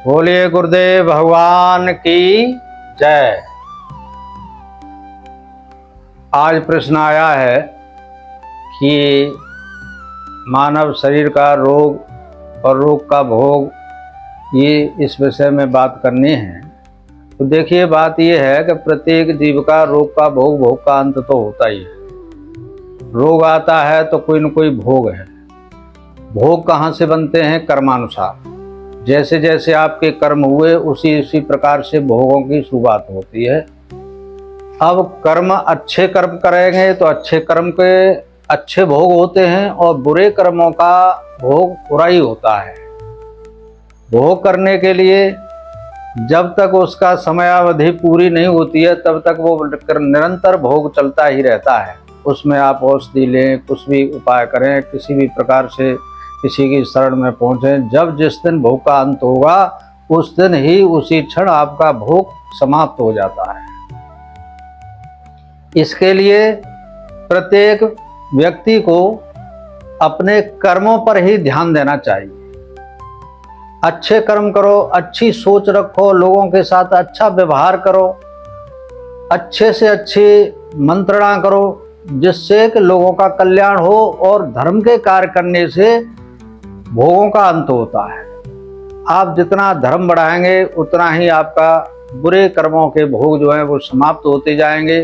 बोलिए गुरुदेव भगवान की जय। आज प्रश्न आया है कि मानव शरीर का रोग और रोग का भोग, ये इस विषय में बात करनी है। तो देखिए, बात ये है कि प्रत्येक जीव का रोग का भोग का अंत तो होता ही है। रोग आता है तो कोई न कोई भोग है। भोग कहाँ से बनते हैं? कर्मानुसार। जैसे जैसे आपके कर्म हुए उसी प्रकार से भोगों की शुरुआत होती है। अब कर्म अच्छे कर्म करेंगे तो अच्छे कर्म के अच्छे भोग होते हैं और बुरे कर्मों का भोग बुरा ही होता है। भोग करने के लिए जब तक उसका समयावधि पूरी नहीं होती है तब तक वो निरंतर भोग चलता ही रहता है। उसमें आप औषधि लें, कुछ भी उपाय करें, किसी भी प्रकार से किसी की शरण में पहुंचें, जब जिस दिन भोग का अंत होगा उस दिन ही उसी क्षण आपका भोग समाप्त हो जाता है। इसके लिए प्रत्येक व्यक्ति को अपने कर्मों पर ही ध्यान देना चाहिए। अच्छे कर्म करो, अच्छी सोच रखो, लोगों के साथ अच्छा व्यवहार करो, अच्छे से अच्छी मंत्रणा करो, जिससे कि लोगों का कल्याण हो। और धर्म के कार्य करने से भोगों का अंत होता है। आप जितना धर्म बढ़ाएंगे उतना ही आपका बुरे कर्मों के भोग जो हैं वो समाप्त होते जाएंगे।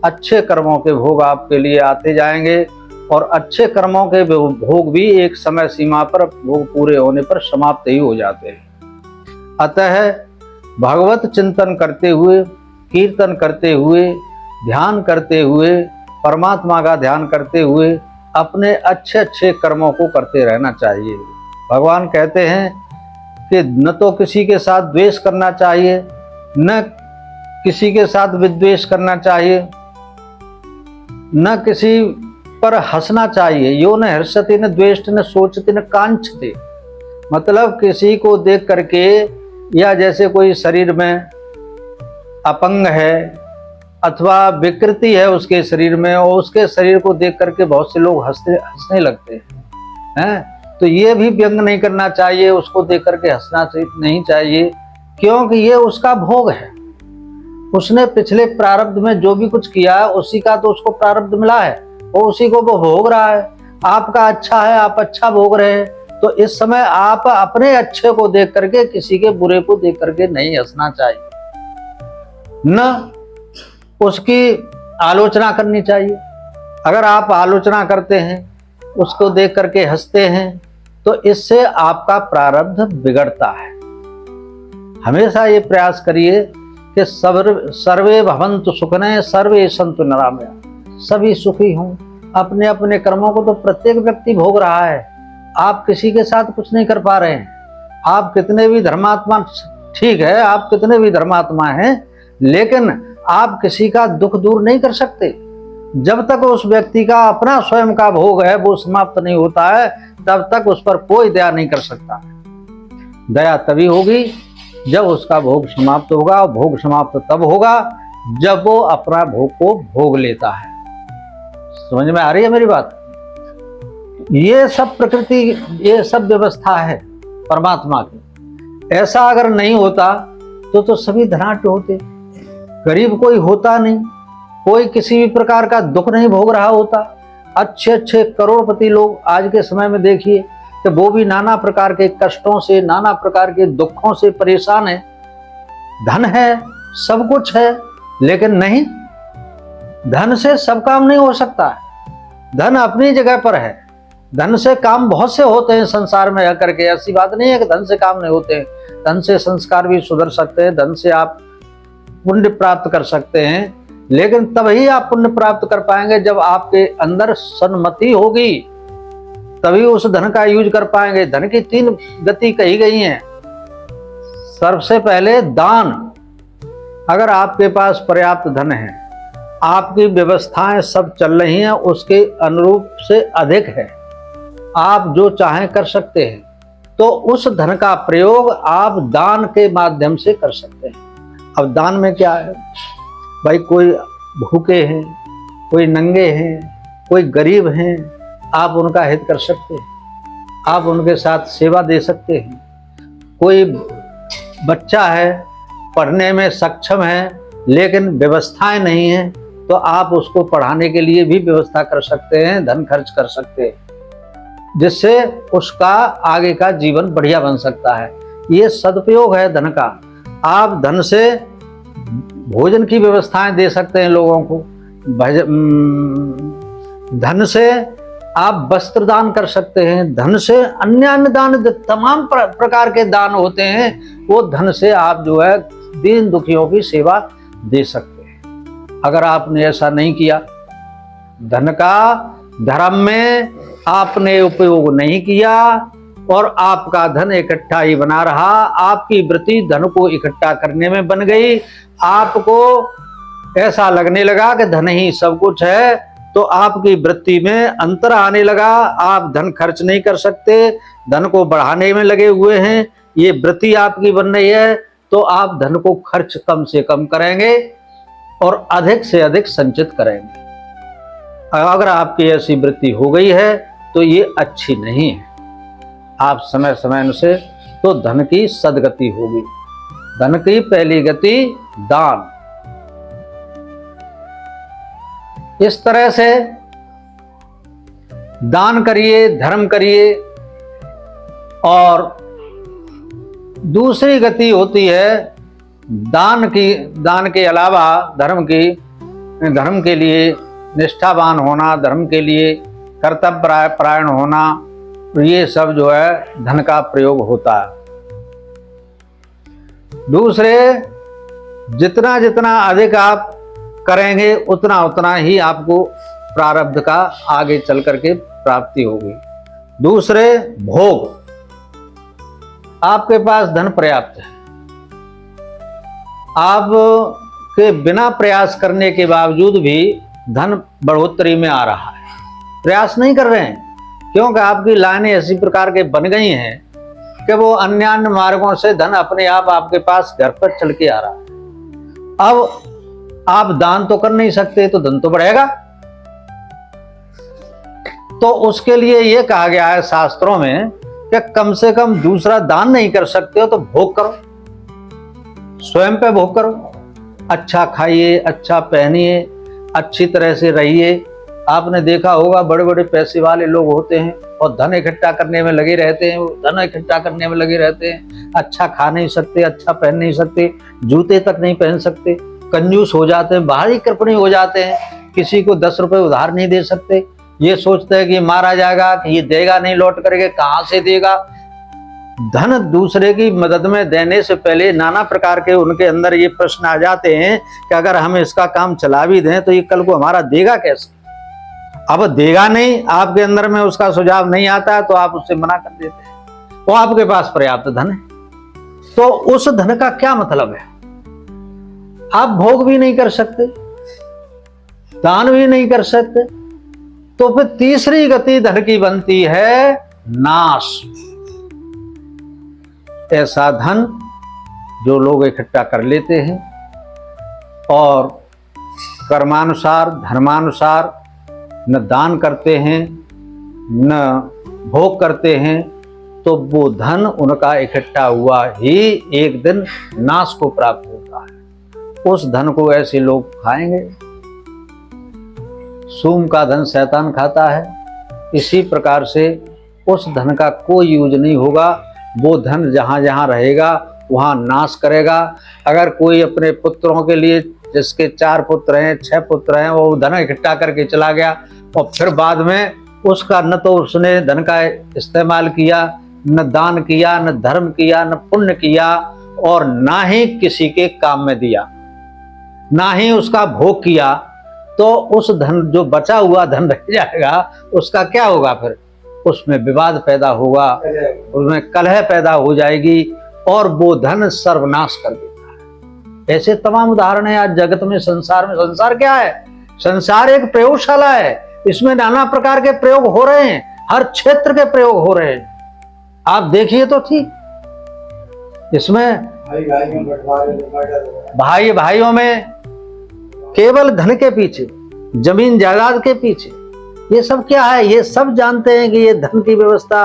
अच्छे कर्मों के भोग आपके लिए आते जाएंगे और अच्छे कर्मों के भोग भी एक समय सीमा पर भोग पूरे होने पर समाप्त ही हो जाते हैं। अतः भगवत चिंतन करते हुए, कीर्तन करते हुए, ध्यान करते हुए, परमात्मा का ध्यान करते हुए अपने अच्छे अच्छे कर्मों को करते रहना चाहिए। भगवान कहते हैं कि न तो किसी के साथ द्वेष करना चाहिए, न किसी के साथ विद्वेष करना चाहिए, न किसी पर हंसना चाहिए। यो न हर्षति न द्वेष्टि न शोचति न कांक्षति। मतलब किसी को देख करके, या जैसे कोई शरीर में अपंग है अथवा विकृति है उसके शरीर में, और उसके शरीर को देख करके बहुत से लोग हंसने लगते हैं। तो ये भी व्यंग नहीं करना चाहिए, उसको देख करके हंसना नहीं चाहिए, क्योंकि ये उसका भोग है। उसने पिछले प्रारब्ध में जो भी कुछ किया है उसी का तो उसको प्रारब्ध मिला है, वो उसी को वो भोग रहा है। आपका अच्छा है, आप अच्छा भोग रहे हैं, तो इस समय आप अपने अच्छे को देख करके किसी के बुरे को देख करके नहीं हंसना चाहिए, न उसकी आलोचना करनी चाहिए। अगर आप आलोचना करते हैं, उसको देख करके हंसते हैं, तो इससे आपका प्रारब्ध बिगड़ता है। हमेशा ये प्रयास करिए कि सर्वे भवन्तु सुखिनः सर्वे सन्तु निरामयाः। सभी सुखी हों। अपने अपने कर्मों को तो प्रत्येक व्यक्ति भोग रहा है। आप किसी के साथ कुछ नहीं कर पा रहे हैं। आप कितने भी धर्मात्मा, ठीक है, आप कितने भी धर्मात्मा हैं, लेकिन आप किसी का दुख दूर नहीं कर सकते। जब तक उस व्यक्ति का अपना स्वयं का भोग है वो समाप्त नहीं होता है, तब तक उस पर कोई दया नहीं कर सकता। दया तभी होगी जब उसका भोग समाप्त होगा, और भोग समाप्त तब होगा जब वो अपना भोग को भोग लेता है। समझ में आ रही है मेरी बात? ये सब प्रकृति, ये सब व्यवस्था है परमात्मा की। ऐसा अगर नहीं होता तो सभी धनाढ्य होते, गरीब कोई होता नहीं, कोई किसी भी प्रकार का दुख नहीं भोग रहा होता। अच्छे अच्छे करोड़पति लोग आज के समय में देखिए कि वो भी नाना प्रकार के कष्टों से, नाना प्रकार के दुखों से परेशान है। धन है, सब कुछ है, लेकिन नहीं, धन से सब काम नहीं हो सकता है। धन अपनी जगह पर है, धन से काम बहुत से होते हैं संसार में आकर के। ऐसी बात नहीं है कि धन से काम नहीं होते हैं। धन से संस्कार भी सुधर सकते हैं, धन से आप पुण्य प्राप्त कर सकते हैं, लेकिन तभी आप पुण्य प्राप्त कर पाएंगे जब आपके अंदर सन्मति होगी, तभी उस धन का यूज कर पाएंगे। धन की 3 गति कही गई हैं। सबसे पहले दान। अगर आपके पास पर्याप्त धन है, आपकी व्यवस्थाएं सब चल रही हैं, उसके अनुरूप से अधिक है, आप जो चाहें कर सकते हैं, तो उस धन का प्रयोग आप दान के माध्यम से कर सकते हैं। अब दान में क्या है भाई? कोई भूखे हैं, कोई नंगे हैं, कोई गरीब हैं, आप उनका हित कर सकते हैं, आप उनके साथ सेवा दे सकते हैं। कोई बच्चा है, पढ़ने में सक्षम है, लेकिन व्यवस्थाएं नहीं है, तो आप उसको पढ़ाने के लिए भी व्यवस्था कर सकते हैं, धन खर्च कर सकते हैं, जिससे उसका आगे का जीवन बढ़िया बन सकता है। ये सदुपयोग है धन का। आप धन से भोजन की व्यवस्थाएं दे सकते हैं लोगों को, धन से आप वस्त्र दान कर सकते हैं, धन से अन्य दान, तमाम प्रकार के दान होते हैं, वो धन से आप जो है दीन दुखियों की सेवा दे सकते हैं। अगर आपने ऐसा नहीं किया, धन का धर्म में आपने उपयोग नहीं किया और आपका धन इकट्ठा ही बना रहा, आपकी वृत्ति धन को इकट्ठा करने में बन गई, आपको ऐसा लगने लगा कि धन ही सब कुछ है, तो आपकी वृत्ति में अंतर आने लगा, आप धन खर्च नहीं कर सकते, धन को बढ़ाने में लगे हुए हैं, ये वृत्ति आपकी बन रही है, तो आप धन को खर्च कम से कम करेंगे और अधिक से अधिक संचित करेंगे। अगर आपकी ऐसी वृत्ति हो गई है तो ये अच्छी नहीं है। आप समय समय से तो धन की सदगति होगी। धन की पहली गति दान। इस तरह से दान करिए, धर्म करिए। और दूसरी गति होती है दान की। दान के अलावा धर्म के लिए निष्ठावान होना, धर्म के लिए कर्तव्य परायण होना, ये सब जो है धन का प्रयोग होता है। दूसरे, जितना जितना अधिक आप करेंगे उतना उतना ही आपको प्रारब्ध का आगे चल करके प्राप्ति होगी। दूसरे, भोग। आपके पास धन पर्याप्त है, आप के बिना प्रयास करने के बावजूद भी धन बढ़ोतरी में आ रहा है। प्रयास नहीं कर रहे हैं क्योंकि आपकी लाइनें ऐसी प्रकार के बन गई हैं कि वो अन्य मार्गों से धन अपने आप आपके पास घर पर चल के आ रहा है। अब आप दान तो कर नहीं सकते तो धन तो बढ़ेगा। तो उसके लिए ये कहा गया है शास्त्रों में कि कम से कम दूसरा दान नहीं कर सकते हो तो भोग करो, स्वयं पे भोग करो। अच्छा खाइए, अच्छा पहनिए, अच्छी तरह से रहिए। आपने देखा होगा बड़े बड़े पैसे वाले लोग होते हैं और धन इकट्ठा करने में लगे रहते हैं, धन इकट्ठा करने में लगे रहते हैं। अच्छा खा नहीं सकते, अच्छा पहन नहीं सकते, जूते तक नहीं पहन सकते, कंजूस हो जाते हैं, बाहरी कृपणी हो जाते हैं, किसी को 10 रुपए उधार नहीं दे सकते। ये सोचते हैं कि मारा जाएगा, कि ये देगा नहीं लौट करके, कहाँ से देगा। धन दूसरे की मदद में देने से पहले नाना प्रकार के उनके अंदर ये प्रश्न आ जाते हैं कि अगर हम इसका काम चला भी दें तो ये कल को हमारा देगा कैसे। अब देगा नहीं, आपके अंदर में उसका सुझाव नहीं आता है तो आप उससे मना कर देते हैं। वो आपके पास पर्याप्त धन है, तो उस धन का क्या मतलब है। आप भोग भी नहीं कर सकते, दान भी नहीं कर सकते, तो फिर तीसरी गति धन की बनती है नाश। ऐसा धन जो लोग इकट्ठा कर लेते हैं और कर्मानुसार, धर्मानुसार न दान करते हैं न भोग करते हैं, तो वो धन उनका इकट्ठा हुआ ही एक दिन नाश को प्राप्त होता है। उस धन को ऐसे लोग खाएंगे। सूम का धन शैतान खाता है, इसी प्रकार से उस धन का कोई यूज नहीं होगा। वो धन जहाँ जहाँ रहेगा वहाँ नाश करेगा। अगर कोई अपने पुत्रों के लिए, जिसके 4 पुत्र हैं, 6 पुत्र हैं, वो धन इकट्ठा करके चला गया और फिर बाद में उसका न तो उसने धन का इस्तेमाल किया, न दान किया, न धर्म किया, न पुण्य किया, और ना ही किसी के काम में दिया, ना ही उसका भोग किया, तो उस धन, जो बचा हुआ धन रह जाएगा, उसका क्या होगा फिर। उसमें विवाद पैदा होगा, उसमें कलह पैदा हो जाएगी और वो धन सर्वनाश कर देता है। ऐसे तमाम उदाहरण है आज जगत में, संसार में। संसार क्या है? संसार एक प्रयोगशाला है, इसमें नाना प्रकार के प्रयोग हो रहे हैं, हर क्षेत्र के प्रयोग हो रहे हैं। आप देखिए तो ठीक, इसमें भाई भाइयों में केवल धन के पीछे, जमीन जायदाद के पीछे, ये सब क्या है। ये सब जानते हैं कि ये धन की व्यवस्था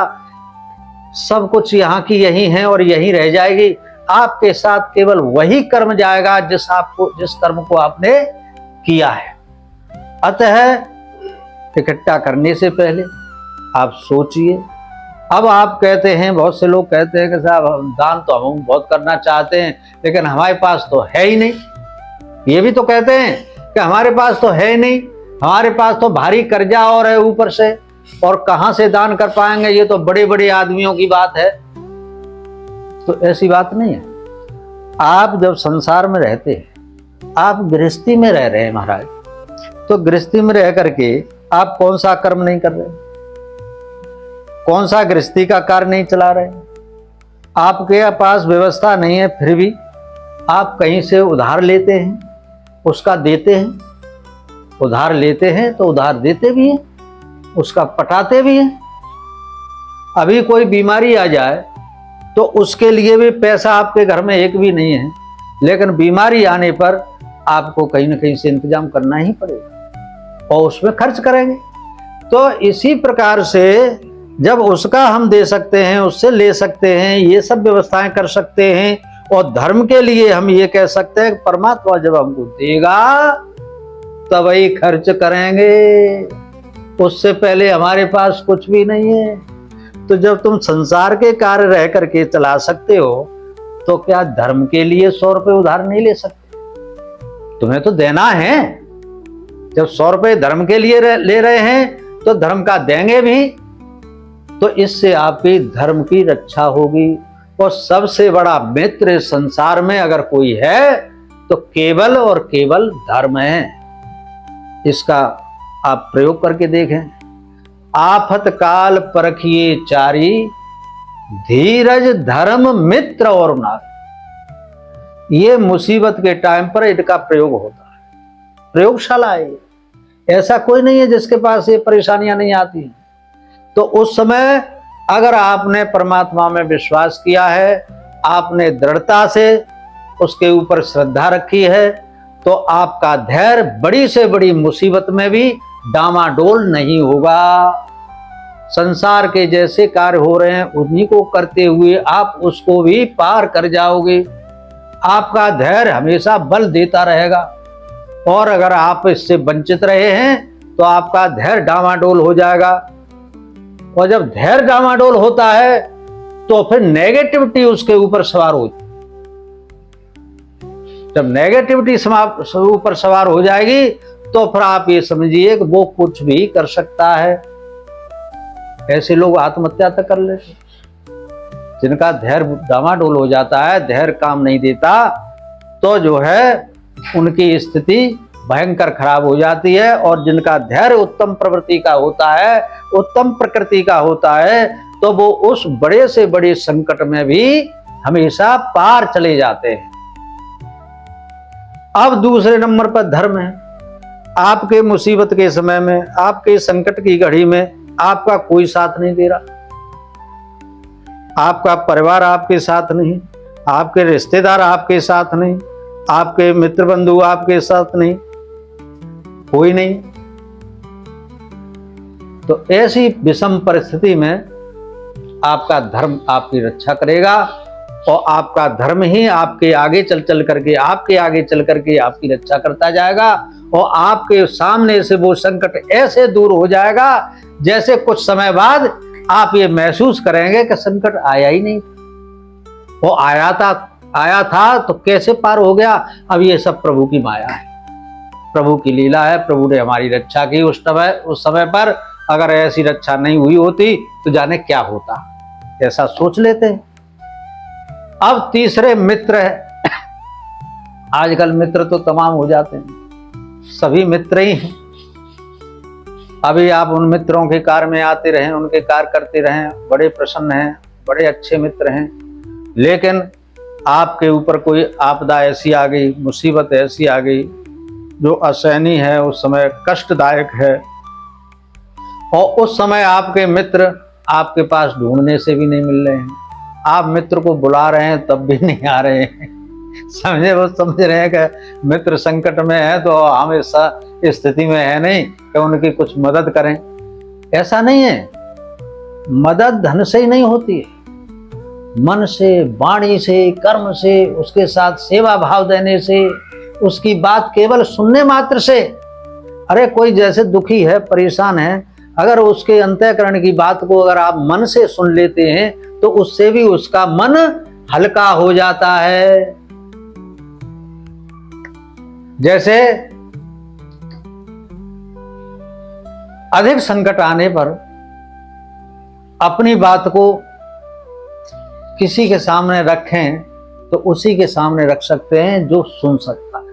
सब कुछ यहाँ की यही है और यही रह जाएगी। आपके साथ केवल वही कर्म जाएगा जिस कर्म को आपने किया है। अतः इकट्ठा करने से पहले आप सोचिए। अब आप कहते हैं, बहुत से लोग कहते हैं कि साहब दान तो हम बहुत करना चाहते हैं लेकिन हमारे पास तो है ही नहीं। ये भी तो कहते हैं कि हमारे पास तो है ही नहीं, हमारे पास तो भारी कर्जा और है ऊपर से, और कहां से दान कर पाएंगे, ये तो बड़े बड़े आदमियों की बात है। तो ऐसी बात नहीं है। आप जब संसार में रहते हैं, आप गृहस्थी में रह रहे हैं महाराज, तो गृहस्थी में रह करके आप कौन सा कर्म नहीं कर रहे, कौन सा गृहस्थी का कार्य नहीं चला रहे। आपके पास व्यवस्था नहीं है, फिर भी आप कहीं से उधार लेते हैं, उसका देते हैं। उधार लेते हैं तो उधार देते भी हैं, उसका पटाते भी हैं। अभी कोई बीमारी आ जाए तो उसके लिए भी पैसा आपके घर में एक भी नहीं है, लेकिन बीमारी आने पर आपको कहीं ना कहीं से इंतजाम करना ही पड़ेगा और उसमें खर्च करेंगे। तो इसी प्रकार से जब उसका हम दे सकते हैं, उससे ले सकते हैं, ये सब व्यवस्थाएं कर सकते हैं, और धर्म के लिए हम ये कह सकते हैं परमात्मा जब हमको देगा तब ही खर्च करेंगे, उससे पहले हमारे पास कुछ भी नहीं है। तो जब तुम संसार के कार्य रह करके चला सकते हो तो क्या धर्म के लिए 100 रुपए उधार नहीं ले सकते? तुम्हें तो देना है। जब 100 रुपए धर्म के लिए ले रहे हैं तो धर्म का देंगे भी, तो इससे आपकी धर्म की रक्षा होगी। और सबसे बड़ा मित्र संसार में अगर कोई है तो केवल और केवल धर्म है। इसका आप प्रयोग करके देखें। आफत काल परखिए चारी, धीरज धर्म मित्र और नारी। ये मुसीबत के टाइम पर इनका प्रयोग होता है, प्रयोगशाला है। ऐसा कोई नहीं है जिसके पास ये परेशानियां नहीं आती। तो उस समय अगर आपने परमात्मा में विश्वास किया है, आपने दृढ़ता से उसके ऊपर श्रद्धा रखी है, तो आपका धैर्य बड़ी से बड़ी मुसीबत में भी डामाडोल नहीं होगा। संसार के जैसे कार्य हो रहे हैं उन्हीं को करते हुए आप उसको भी पार कर जाओगे। आपका धैर्य हमेशा बल देता रहेगा, और अगर आप इससे वंचित रहे हैं तो आपका धैर्य डामाडोल हो जाएगा। और जब धैर्य डामाडोल होता है तो फिर नेगेटिविटी उसके ऊपर सवार होती। जब नेगेटिविटी ऊपर सवार हो जाएगी तो फिर आप ये समझिए कि वो कुछ भी कर सकता है। ऐसे लोग आत्महत्या तक कर लेते, जिनका धैर्य डामाडोल हो जाता है, धैर्य काम नहीं देता, तो जो है उनकी स्थिति भयंकर खराब हो जाती है। और जिनका धैर्य उत्तम प्रवृत्ति का होता है, उत्तम प्रकृति का होता है, तो वो उस बड़े से बड़े संकट में भी हमेशा पार चले जाते हैं। अब दूसरे नंबर पर धर्म है। आपके मुसीबत के समय में, आपके संकट की घड़ी में आपका कोई साथ नहीं दे रहा, आपका परिवार आपके साथ नहीं, आपके रिश्तेदार आपके साथ नहीं, आपके मित्र बंधु आपके साथ नहीं, कोई नहीं। तो ऐसी विषम परिस्थिति में आपका धर्म आपकी रक्षा करेगा, और आपका धर्म ही आपके आगे चल करके आपकी रक्षा करता जाएगा। और आपके सामने से वो संकट ऐसे दूर हो जाएगा जैसे कुछ समय बाद आप ये महसूस करेंगे कि संकट आया ही नहीं, वो आया था तो कैसे पार हो गया। अब ये सब प्रभु की माया है, प्रभु की लीला है। प्रभु ने हमारी रक्षा की उस समय पर। अगर ऐसी रक्षा नहीं हुई होती तो जाने क्या होता, ऐसा सोच लेते हैं। अब तीसरे मित्र है। आजकल मित्र तो तमाम हो जाते हैं, सभी मित्र ही हैं। अभी आप उन मित्रों के कार्य में आते रहें, उनके कार्य करते रहें, बड़े प्रसन्न हैं, बड़े अच्छे मित्र हैं। लेकिन आपके ऊपर कोई आपदा ऐसी आ गई, मुसीबत ऐसी आ गई जो असहनीय है, उस समय कष्टदायक है, और उस समय आपके मित्र आपके पास ढूंढने से भी नहीं मिल रहे हैं। आप मित्र को बुला रहे हैं तब भी नहीं आ रहे हैं। वो समझ रहे हैं कि मित्र संकट में है तो हम इस स्थिति में है नहीं कि उनकी कुछ मदद करें। ऐसा नहीं है। मदद धन से ही नहीं होती है, मन से, वाणी से, कर्म से, उसके साथ सेवा भाव देने से, उसकी बात केवल सुनने मात्र से। अरे कोई जैसे दुखी है, परेशान है, अगर उसके अंतःकरण की बात को अगर आप मन से सुन लेते हैं तो उससे भी उसका मन हल्का हो जाता है। जैसे अधिक संकट आने पर अपनी बात को किसी के सामने रखें तो उसी के सामने रख सकते हैं जो सुन सकता है।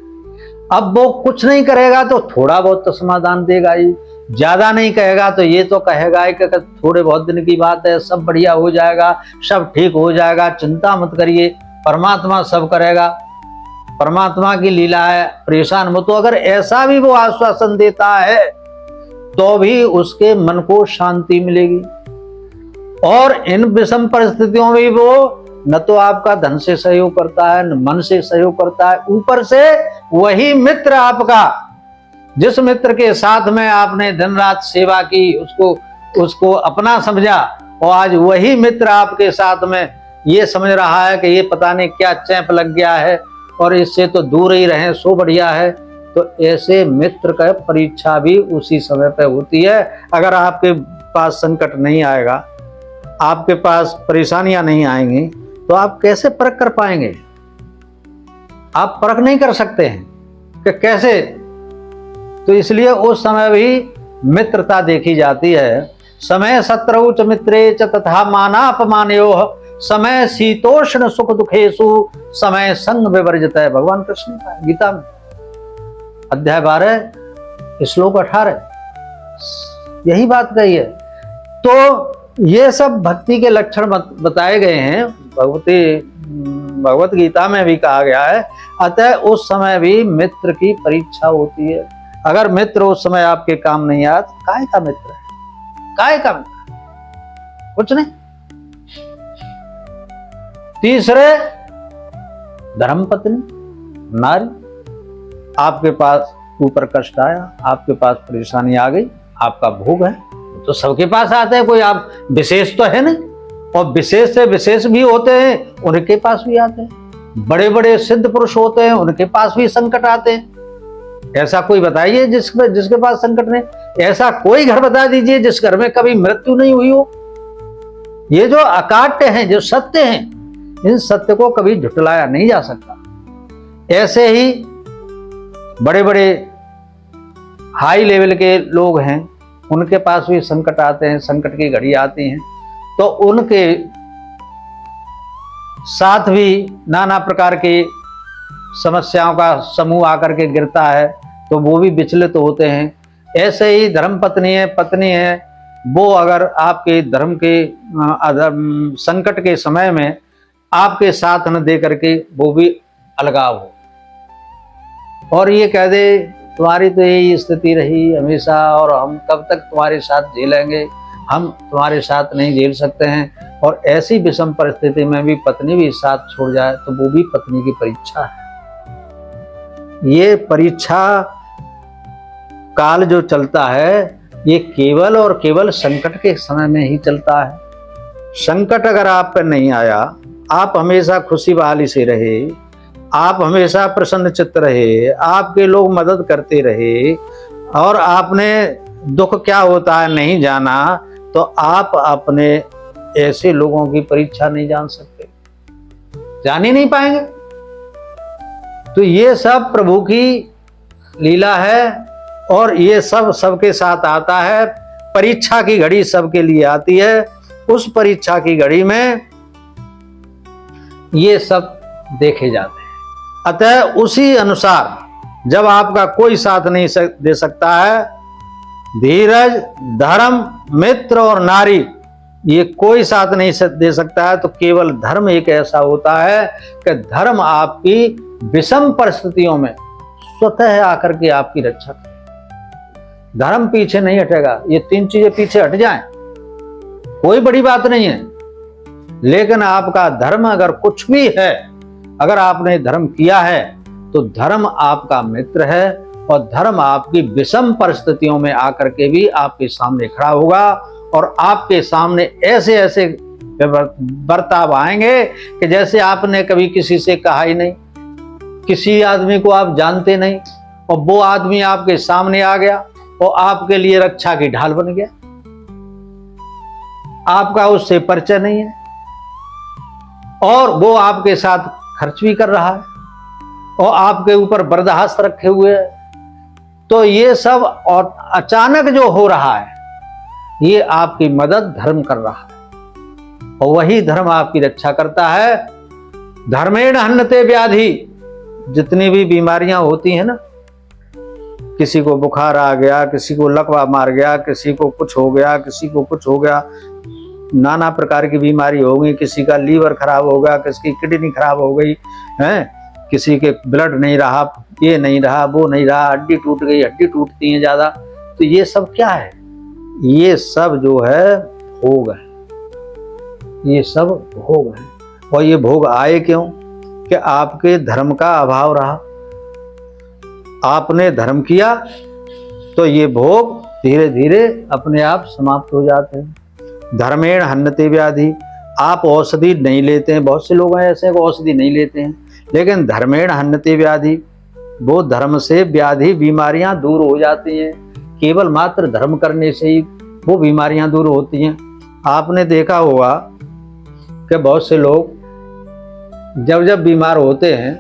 अब वो कुछ नहीं करेगा तो थोड़ा बहुत तो समाधान देगा ही, ज्यादा नहीं कहेगा तो ये तो कहेगा कि थोड़े बहुत दिन की बात है, सब बढ़िया हो जाएगा, सब ठीक हो जाएगा, चिंता मत करिए, परमात्मा सब करेगा, परमात्मा की लीला है, परेशान मत। तो अगर ऐसा भी वो आश्वासन देता है तो भी उसके मन को शांति मिलेगी। और इन विषम परिस्थितियों में वो न तो आपका धन से सहयोग करता है, न मन से सहयोग करता है, ऊपर से वही मित्र आपका, जिस मित्र के साथ में आपने दिन रात सेवा की, उसको अपना समझा, और आज वही मित्र आपके साथ में ये समझ रहा है कि ये पता नहीं क्या चैंप लग गया है और इससे तो दूर ही रहें सो बढ़िया है। तो ऐसे मित्र का परीक्षा भी उसी समय पे होती है। अगर आपके पास संकट नहीं आएगा, आपके पास परेशानियां नहीं आएंगी, तो आप कैसे परख कर पाएंगे? आप परख नहीं कर सकते हैं कि कैसे। तो इसलिए उस समय भी मित्रता देखी जाती है। समय शत्रु च मित्रे च तथा मानापमानयोः समय शीतोष्ण सुख दुखेषु समय संग विवर्जित है। भगवान कृष्ण का गीता में अध्याय 12 श्लोक 18 यही बात कही है। तो ये सब भक्ति के लक्षण बताए गए हैं, भगवत गीता में भी कहा गया है। अतः उस समय भी मित्र की परीक्षा होती है। अगर मित्र उस समय आपके काम नहीं आया तो काय का मित्र है? काय का मित्र? कुछ नहीं। तीसरे, धर्मपत्नी नारी, आपके पास ऊपर कष्ट आया, आपके पास परेशानी आ गई, आपका भोग है, तो सबके पास आते हैं, कोई आप विशेष तो है नहीं। और विशेष से विशेष भी होते हैं, उनके पास भी आते हैं। बड़े बड़े सिद्ध पुरुष होते हैं, उनके पास भी संकट आते हैं। ऐसा कोई बताइए जिसके पास संकट नहीं। ऐसा कोई घर बता दीजिए जिस घर में कभी मृत्यु नहीं हुई हो। ये जो अकाट्य हैं, जो सत्य हैं, इन सत्य को कभी झुटलाया नहीं जा सकता। ऐसे ही बड़े बड़े हाई लेवल के लोग हैं, उनके पास भी संकट आते हैं, संकट की घड़ी आती है, तो उनके साथ भी नाना प्रकार की समस्याओं का समूह आकर के गिरता है, तो वो भी विचलित होते हैं। ऐसे ही धर्म पत्नी है, वो अगर आपके धर्म के संकट के समय में आपके साथ न दे करके वो भी अलगाव हो और ये कह दे तुम्हारी तो यही स्थिति रही हमेशा और हम कब तक तुम्हारे साथ झेलेंगे, हम तुम्हारे साथ नहीं झेल सकते हैं। और ऐसी विषम परिस्थिति में भी पत्नी भी साथ छोड़ जाए तो वो भी पत्नी की परीक्षा है। ये परीक्षा काल जो चलता है ये केवल और केवल संकट के समय में ही चलता है। संकट अगर आप पर नहीं आया, आप हमेशा खुशी बहाली से रहे, आप हमेशा प्रसन्न चित्त रहे, आपके लोग मदद करते रहे और आपने दुख क्या होता है नहीं जाना, तो आप अपने ऐसे लोगों की परीक्षा नहीं जान सकते, जान ही नहीं पाएंगे। तो ये सब प्रभु की लीला है और ये सब सबके साथ आता है। परीक्षा की घड़ी सबके लिए आती है। उस परीक्षा की घड़ी में ये सब देखे जाते हैं। अतः उसी अनुसार जब आपका कोई साथ नहीं दे सकता है, धीरज, धर्म, मित्र और नारी ये कोई साथ नहीं दे सकता है, तो केवल धर्म एक ऐसा होता है कि धर्म आपकी विषम परिस्थितियों में स्वतः आकर के आपकी रक्षा करे। धर्म पीछे नहीं हटेगा। ये तीन चीजें पीछे हट जाएं कोई बड़ी बात नहीं है, लेकिन आपका धर्म अगर कुछ भी है, अगर आपने धर्म किया है तो धर्म आपका मित्र है और धर्म आपकी विषम परिस्थितियों में आकर के भी आपके सामने खड़ा होगा और आपके सामने ऐसे ऐसे बर्ताव आएंगे कि जैसे आपने कभी किसी से कहा ही नहीं, किसी आदमी को आप जानते नहीं और वो आदमी आपके सामने आ गया और आपके लिए रक्षा की ढाल बन गया, आपका उससे परिचय नहीं है और वो आपके साथ खर्च भी कर रहा है और आपके ऊपर बर्दाश्त रखे हुए है। तो ये सब और अचानक जो हो रहा है ये आपकी मदद धर्म कर रहा है और वही धर्म आपकी रक्षा करता है। धर्मेण हन्यते व्याधि, जितनी भी बीमारियां होती हैं ना, किसी को बुखार आ गया, किसी को लकवा मार गया, किसी को कुछ हो गया, किसी को कुछ हो गया, नाना प्रकार की बीमारी हो गई, किसी का लीवर खराब हो गया, किसी की किडनी खराब हो गई है, किसी के ब्लड नहीं रहा, ये नहीं रहा, वो नहीं रहा, हड्डी टूट गई, हड्डी टूटती है ज्यादा। तो ये सब क्या है? ये सब जो है भोग है, ये सब भोग है। और ये भोग आए क्यों? कि आपके धर्म का अभाव रहा, आपने धर्म किया तो ये भोग धीरे धीरे अपने आप समाप्त हो जाते हैं। धर्मेण हन्यते व्याधि, आप औषधि नहीं लेते हैं, बहुत से लोग हैं ऐसे औषधि नहीं लेते हैं, लेकिन धर्मेण हन्यते व्याधि, वो धर्म से व्याधि बीमारियां दूर हो जाती हैं। केवल मात्र धर्म करने से ही वो बीमारियां दूर होती हैं। आपने देखा होगा कि बहुत से लोग जब जब बीमार होते हैं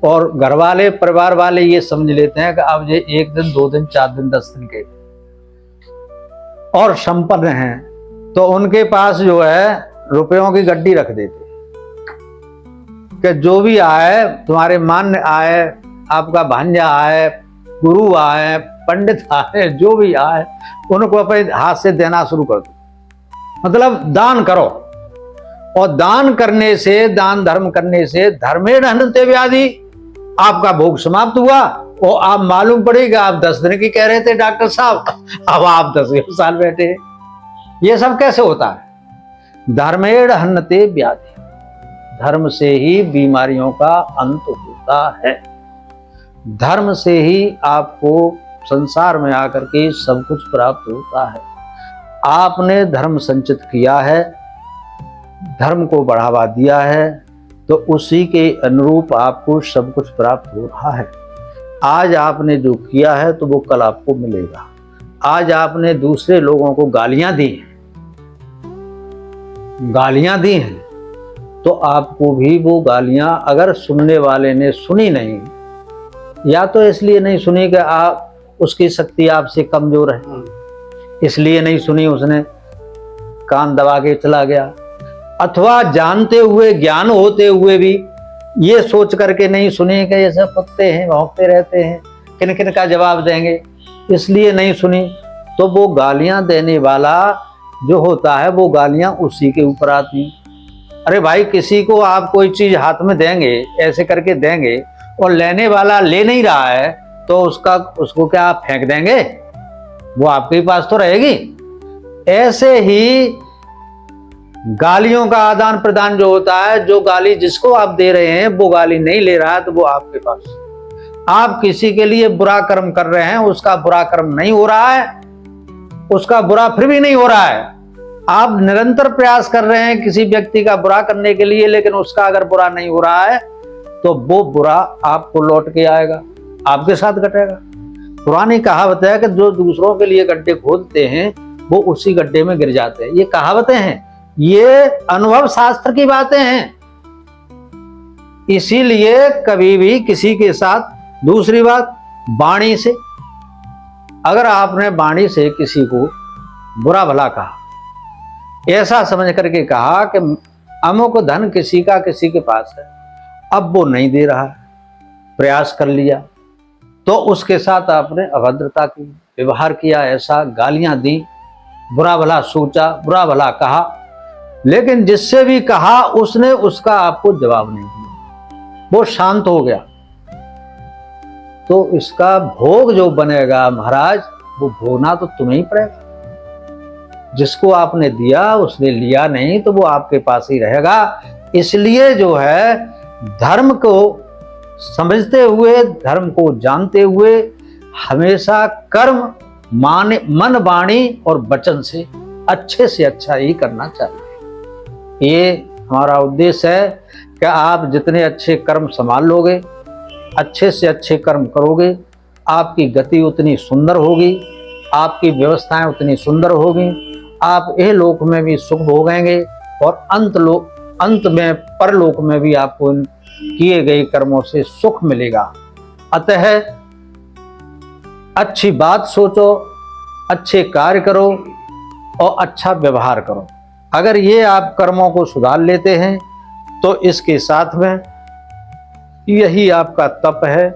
और घर वाले परिवार वाले ये समझ लेते हैं कि अब ये 1 दिन 2 दिन 4 दिन 10 दिन के और संपन्न हैं, तो उनके पास जो है रुपयों की गड्डी रख देते कि जो भी आए, तुम्हारे मान्य आए, आपका भांजा आए, गुरु आए, पंडित आए, जो भी आए, उनको अपने हाथ से देना शुरू कर दो। मतलब दान करो, और दान करने से, दान धर्म करने से धर्मेण हन्यते व्याधि, आपका भोग समाप्त हुआ और आप मालूम पड़ेगा आप 10 दिन की कह रहे थे डॉक्टर साहब, अब आप 10 साल बैठे हैं। ये सब कैसे होता है? धर्मेण हन्यते व्याधि, धर्म से ही बीमारियों का अंत होता है। धर्म से ही आपको संसार में आकर के सब कुछ प्राप्त होता है। आपने धर्म संचित किया है, धर्म को बढ़ावा दिया है, तो उसी के अनुरूप आपको सब कुछ प्राप्त हो रहा है। आज आपने जो किया है तो वो कल आपको मिलेगा। आज आपने दूसरे लोगों को गालियां दी हैं, तो आपको भी वो गालियां अगर सुनने वाले ने सुनी नहीं, या तो इसलिए नहीं सुनी कि आप उसकी शक्ति आपसे कमजोर है, इसलिए नहीं सुनी, उसने कान दबा के चला गया, अथवा जानते हुए, ज्ञान होते हुए भी ये सोच करके नहीं सुनी कि ये सब कुत्ते हैं, भौंकते रहते हैं, किन किन का जवाब देंगे, इसलिए नहीं सुनी। तो वो गालियां देने वाला जो होता है वो गालियां उसी के ऊपर आती। अरे भाई, किसी को आप कोई चीज हाथ में देंगे, ऐसे करके देंगे, और लेने वाला ले नहीं रहा है, तो उसको क्या आप फेंक देंगे? वो आपके पास तो रहेगी। ऐसे ही गालियों का आदान प्रदान जो होता है, जो गाली जिसको आप दे रहे हैं वो गाली नहीं ले रहा है, तो वो आपके पास। आप किसी के लिए बुरा कर्म कर रहे हैं, उसका बुरा कर्म नहीं हो रहा है, उसका बुरा फिर भी नहीं हो रहा है। आप निरंतर प्रयास कर रहे हैं किसी व्यक्ति का बुरा करने के लिए, लेकिन उसका अगर बुरा नहीं हो रहा है तो वो बुरा आपको लौट के आएगा, आपके साथ घटेगा। पुरानी कहावत है कि जो दूसरों के लिए गड्ढे खोदते हैं वो उसी गड्ढे में गिर जाते हैं। ये कहावतें हैं, ये अनुभव शास्त्र की बातें हैं। इसीलिए कभी भी किसी के साथ, दूसरी बात वाणी से, अगर आपने वाणी से किसी को बुरा भला कहा, ऐसा समझ करके कहा कि अमुक धन किसी के पास है, अब वो नहीं दे रहा है, प्रयास कर लिया, तो उसके साथ आपने अभद्रता की, व्यवहार किया, ऐसा गालियां दी, बुरा भला सोचा, बुरा भला कहा, लेकिन जिससे भी कहा उसने उसका आपको जवाब नहीं दिया, वो शांत हो गया, तो इसका भोग जो बनेगा महाराज, वो भोगना तो तुम्हें ही पड़ेगा। जिसको आपने दिया उसने लिया नहीं, तो वो आपके पास ही रहेगा। इसलिए जो है धर्म को समझते हुए, धर्म को जानते हुए हमेशा कर्म, मन, वाणी और वचन से अच्छे से अच्छा ही करना चाहिए। ये हमारा उद्देश्य है कि आप जितने अच्छे कर्म संभाल लोगे, अच्छे से अच्छे कर्म करोगे, आपकी गति उतनी सुंदर होगी, आपकी व्यवस्थाएं उतनी सुंदर होगी, आप यह लोक में भी सुख भोगेंगे और अंत में परलोक में भी आपको किए गए कर्मों से सुख मिलेगा। अतः अच्छी बात सोचो, अच्छे कार्य करो और अच्छा व्यवहार करो। अगर ये आप कर्मों को सुधार लेते हैं तो इसके साथ में यही आपका तप है,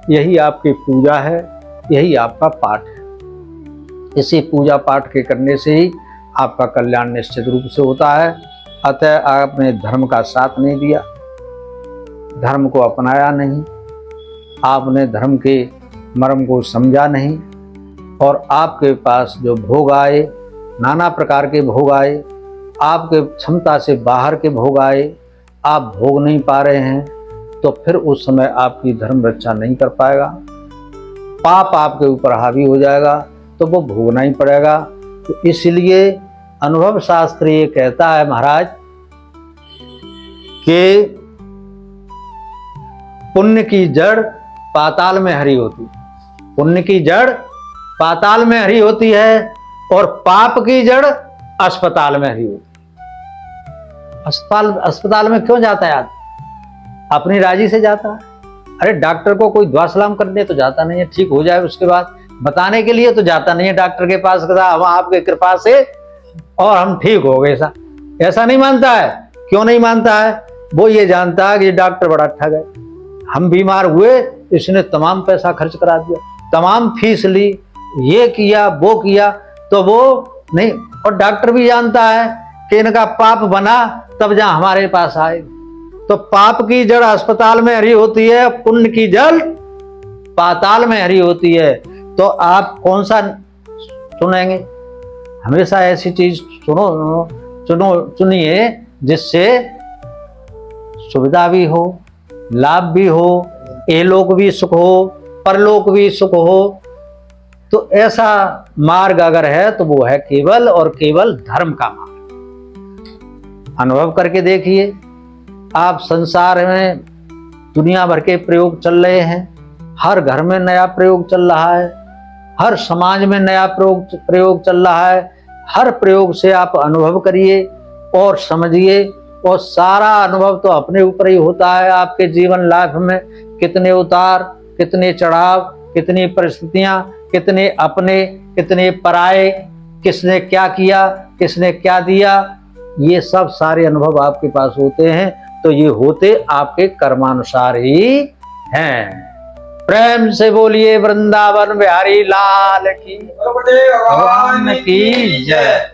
यही आपकी पूजा है, यही आपका पाठ है। इसी पूजा पाठ के करने से ही आपका कल्याण निश्चित रूप से होता है। अतः आपने धर्म का साथ नहीं दिया, धर्म को अपनाया नहीं, आपने धर्म के मर्म को समझा नहीं और आपके पास जो भोग आए, नाना प्रकार के भोग आए, आपके क्षमता से बाहर के भोग आए, आप भोग नहीं पा रहे हैं, तो फिर उस समय आपकी धर्म रक्षा नहीं कर पाएगा, पाप आपके ऊपर हावी हो जाएगा, तो वो भोगना ही पड़ेगा। तो इसलिए अनुभव शास्त्र ये कहता है महाराज कि पुण्य की जड़ पाताल में हरी होती है, पुण्य की जड़ पाताल में हरी होती है और पाप की जड़ अस्पताल में हरी होती है। अस्पताल में क्यों जाता है आदमी? अपनी राजी से जाता है। अरे डॉक्टर को कोई दुआ सलाम करने तो जाता नहीं है, ठीक हो जाए उसके बाद बताने के लिए तो जाता नहीं है डॉक्टर के पास, हम आपके कृपा से और हम ठीक हो गए। ऐसा नहीं मानता है। क्यों नहीं मानता है? वो ये जानता है कि डॉक्टर बड़ा ठग है, हम बीमार हुए, इसने तमाम पैसा खर्च करा दिया, तमाम फीस ली, ये किया वो किया, तो वो नहीं। और डॉक्टर भी जानता है कि इनका पाप बना तब जहां हमारे पास आए। तो पाप की जड़ अस्पताल में हरी होती है, पुण्य की जड़ पाताल में हरी होती है। तो आप कौन सा सुनेंगे? हमेशा ऐसी चीज सुनिए जिससे सुविधा भी हो, लाभ भी हो, एलोक भी सुख हो, परलोक भी सुख हो। तो ऐसा मार्ग अगर है तो वो है केवल और केवल धर्म का मार्ग। अनुभव करके देखिए, आप संसार में दुनिया भर के प्रयोग चल रहे हैं, हर घर में नया प्रयोग चल रहा है, हर समाज में नया प्रयोग चल रहा है। हर प्रयोग से आप अनुभव करिए और समझिए, और सारा अनुभव तो अपने ऊपर ही होता है। आपके जीवन लाइफ में कितने उतार, कितने चढ़ाव, कितनी परिस्थितियां, कितने अपने, कितने पराए, किसने क्या किया, किसने क्या दिया, ये सब सारे अनुभव आपके पास होते हैं। तो ये होते आपके कर्मानुसार ही हैं। प्रेम से बोलिए वृंदावन बिहारी लाल की, भगवान की जय।